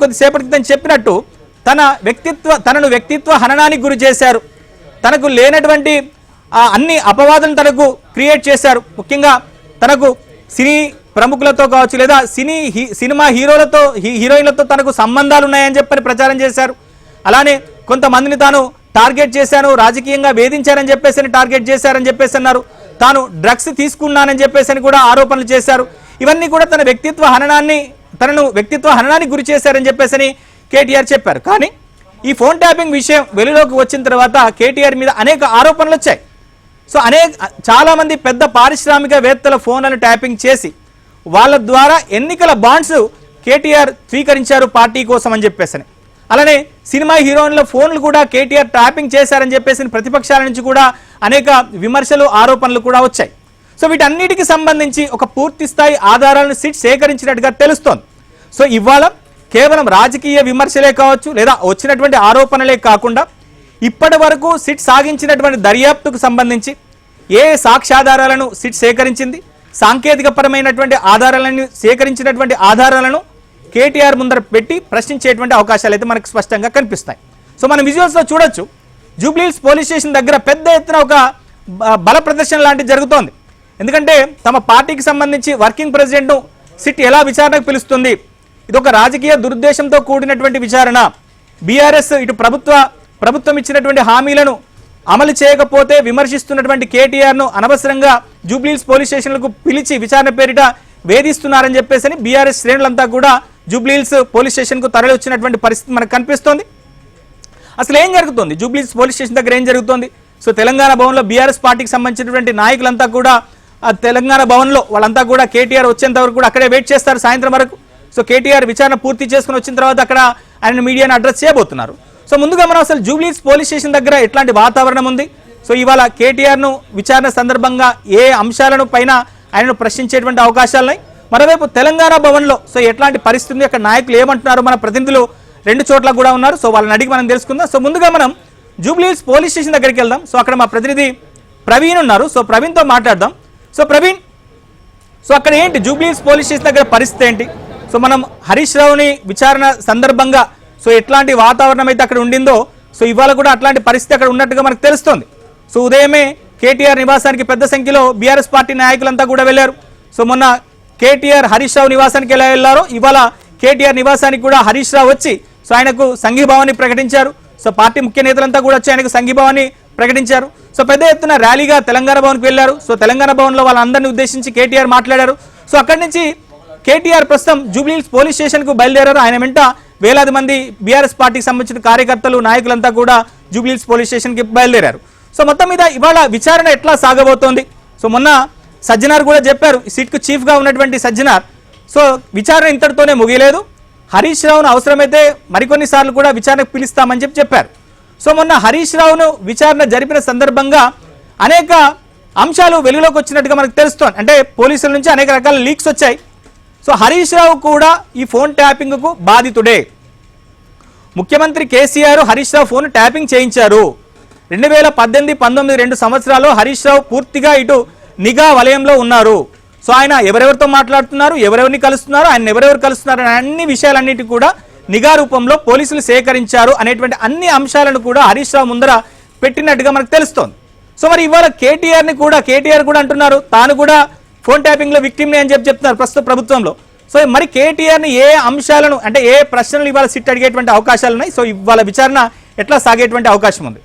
కొద్దిసేపటి క్రితం చెప్పినట్టు తనను వ్యక్తిత్వ హననానికి గురి చేశారు, తనకు లేనటువంటి అన్ని అపవాదులను తనకు క్రియేట్ చేశారు. ముఖ్యంగా తనకు సినీ ప్రముఖులతో కావచ్చు లేదా సినిమా హీరోయిన్లతో తనకు సంబంధాలు ఉన్నాయని చెప్పని ప్రచారం చేశారు. అలానే కొంతమందిని తాను టార్గెట్ చేశాను, రాజకీయంగా వేధించారని చెప్పేసి టార్గెట్ చేశారని చెప్పేసి అన్నారు. తాను డ్రగ్స్ తీసుకున్నానని చెప్పేసి కూడా ఆరోపణలు చేశారు. ఇవన్నీ కూడా తనను వ్యక్తిత్వ హననానికి గురి చేశారని చెప్పేసి కేటీఆర్ చెప్పారు. కానీ ఈ ఫోన్ ట్యాపింగ్ విషయం వెలుగులోకి వచ్చిన తర్వాత కేటీఆర్ మీద అనేక ఆరోపణలు వచ్చాయి. సో చాలా మంది పెద్ద పారిశ్రామికవేత్తల ఫోన్లను ట్యాపింగ్ చేసి వాళ్ళ ద్వారా ఎన్నికల బాండ్స్ కేటీఆర్ స్వీకరించారు పార్టీ కోసం అని చెప్పేసి. అలానే సినిమా హీరోయిన్ల ఫోన్లు కూడా కేటీఆర్ ట్యాపింగ్ చేశారని చెప్పేసి ప్రతిపక్షాల నుంచి కూడా అనేక విమర్శలు ఆరోపణలు కూడా వచ్చాయి. సో వీటన్నిటికి సంబంధించి ఒక పూర్తి స్థాయి ఆధారాలను సిట్ సేకరించినట్టుగా తెలుస్తోంది. సో ఇవాళ కేవలం రాజకీయ విమర్శలే కావచ్చు లేదా వచ్చినటువంటి ఆరోపణలే కాకుండా ఇప్పటి వరకు సిట్ సాగించినటువంటి దర్యాప్తుకు సంబంధించి ఏ సాక్ష్యాధారాలను సిట్ సేకరించింది, సాంకేతికపరమైనటువంటి ఆధారాలను సేకరించినటువంటి ఆధారాలను కేటీఆర్ ముందర పెట్టి ప్రశ్నించేటువంటి అవకాశాలు అయితే మనకు స్పష్టంగా కనిపిస్తాయి. సో మనం విజువల్స్లో చూడొచ్చు, జూబ్లీహిల్స్ పోలీస్ స్టేషన్ దగ్గర పెద్ద ఎత్తున ఒక బల ప్రదర్శన లాంటిది జరుగుతోంది. ఎందుకంటే తమ పార్టీకి సంబంధించి వర్కింగ్ ప్రెసిడెంట్ను సిట్ ఎలా విచారణకు పిలుస్తుంది, ఇదొక రాజకీయ దురుద్దేశంతో కూడినటువంటి విచారణ, బీఆర్ఎస్ ఇటు ప్రభుత్వం ఇచ్చినటువంటి హామీలను అమలు చేయకపోతే విమర్శిస్తున్నటువంటి కేటీఆర్ను అనవసరంగా జూబ్లీహిల్స్ పోలీస్ స్టేషన్లకు పిలిచి విచారణ పేరిట వేధిస్తున్నారని చెప్పేసి బీఆర్ఎస్ శ్రేణులంతా కూడా జూబ్లీహిల్స్ పోలీస్ స్టేషన్కు తరలి వచ్చినటువంటి పరిస్థితి మనకు కనిపిస్తోంది. అసలు ఏం జరుగుతుంది జూబ్లీహిల్స్ పోలీస్ స్టేషన్ దగ్గర ఏం జరుగుతుంది? సో తెలంగాణ భవన్లో బీఆర్ఎస్ పార్టీకి సంబంధించినటువంటి నాయకులంతా కూడా తెలంగాణ భవన్లో వాళ్ళంతా కూడా కేటీఆర్ వచ్చేంత వరకు కూడా అక్కడే వెయిట్ చేస్తారు సాయంత్రం వరకు. సో కేటీఆర్ విచారణ పూర్తి చేసుకుని వచ్చిన తర్వాత అక్కడ ఆయన మీడియాను అడ్రస్ చేయబోతున్నారు. సో ముందుగా మనం అసలు జూబ్లీహిల్స్ పోలీస్ స్టేషన్ దగ్గర ఎట్లాంటి వాతావరణం ఉంది, సో ఇవాళ కేటీఆర్ను విచారణ సందర్భంగా ఏ అంశాలను పైన ఆయనను ప్రశ్నించేటువంటి అవకాశాలున్నాయి, మరోవైపు తెలంగాణ భవన్లో సో ఎట్లాంటి పరిస్థితి ఉంది, అక్కడ నాయకులు ఏమంటున్నారు, మన ప్రతినిధులు రెండు చోట్ల కూడా ఉన్నారు. సో వాళ్ళని అడిగి మనం తెలుసుకుందాం. సో ముందుగా మనం జూబ్లీహిల్స్ పోలీస్ స్టేషన్ దగ్గరికి వెళ్దాం. సో అక్కడ మా ప్రతినిధి ప్రవీణ్ ఉన్నారు. సో ప్రవీణ్తో మాట్లాడదాం. సో ప్రవీణ్, సో అక్కడ ఏంటి జూబ్లీహిల్స్ పోలీస్ స్టేషన్ దగ్గర పరిస్థితి ఏంటి? సో మనం హరీష్ రావుని విచారణ సందర్భంగా సో ఎట్లాంటి వాతావరణం అయితే అక్కడ ఉండిందో సో ఇవాళ కూడా అట్లాంటి పరిస్థితి అక్కడ ఉన్నట్టుగా మనకు తెలుస్తోంది. సో ఉదయమే కేటీఆర్ నివాసానికి పెద్ద సంఖ్యలో బీఆర్ఎస్ పార్టీ నాయకులంతా కూడా వెళ్ళారు. సో మొన్న కేటీఆర్ హరీష్ రావు నివాసానికి ఎలా వెళ్ళారో ఇవాళ కేటీఆర్ నివాసానికి కూడా హరీష్ రావు వచ్చి సో ఆయనకు సంఘీభావాన్ని ప్రకటించారు. సో పార్టీ ముఖ్య నేతలంతా కూడా వచ్చి ఆయనకు సంఘీభావాన్ని ప్రకటించారు. సో పెద్ద ఎత్తున ర్యాలీగా తెలంగాణ భవన్కి వెళ్ళారు. సో తెలంగాణ భవన్లో వాళ్ళందరినీ ఉద్దేశించి కేటీఆర్ మాట్లాడారు. సో అక్కడి నుంచి కేటీఆర్ ప్రస్తుతం జూబ్లీహిల్స్ పోలీస్ స్టేషన్కు బయలుదేరారు. ఆయన వెంట వేలాది మంది బీఆర్ఎస్ పార్టీకి సంబంధించిన కార్యకర్తలు నాయకులంతా కూడా జూబ్లీహిల్స్ పోలీస్ స్టేషన్కి బయలుదేరారు. సో మొత్తం మీద ఇవాళ విచారణ ఎట్లా సాగబోతోంది? సో మొన్న సజ్జనార్ కూడా చెప్పారు, సిట్కు చీఫ్గా ఉన్నటువంటి సజ్జనార్, సో విచారణ ఇంతటితోనే ముగియలేదు, హరీష్ రావును అవసరమైతే మరికొన్నిసార్లు కూడా విచారణకు పిలుస్తామని చెప్పారు. సో మొన్న హరీష్ రావును విచారణ జరిపిన సందర్భంగా అనేక అంశాలు వెలుగులోకి వచ్చినట్టుగా మనకు తెలుస్తోంది. అంటే పోలీసుల నుంచి అనేక రకాల లీక్స్ వచ్చాయి. సో హరీష్ రావు కూడా ఈ ఫోన్ ట్యాపింగ్కు బాధితుడే. ముఖ్యమంత్రి కేసీఆర్ హరీష్ రావు ఫోన్ ట్యాపింగ్ చేయించారు. 2018-19 2 సంవత్సరాల్లో హరీష్ రావు పూర్తిగా ఇటు నిఘా వలయంలో ఉన్నారు. సో ఆయన ఎవరెవరితో మాట్లాడుతున్నారు, ఎవరెవరిని కలుస్తున్నారు, ఆయన ఎవరెవరు కలుస్తున్నారు అనే అన్ని విషయాలన్నిటి కూడా నిఘా రూపంలో పోలీసులు సేకరించారు అనేటువంటి అన్ని అంశాలను కూడా హరీష్ రావు ముందర పెట్టినట్టుగా మనకు తెలుస్తోంది. సో మరి ఇవాళ కేటీఆర్ కూడా అంటున్నారు తాను కూడా ఫోన్ ట్యాపింగ్ లో విక్టిమ్ అని చెప్తున్నారు ప్రస్తుత ప్రభుత్వంలో. సో మరి కేటీఆర్ని ఏ అంశాలను అంటే ఏ ప్రశ్నలు ఇవాళ సిట్ అడిగేటువంటి అవకాశాలు ఉన్నాయి? సో ఇవాళ విచారణ ఎట్లా సాగేటువంటి అవకాశం ఉంది?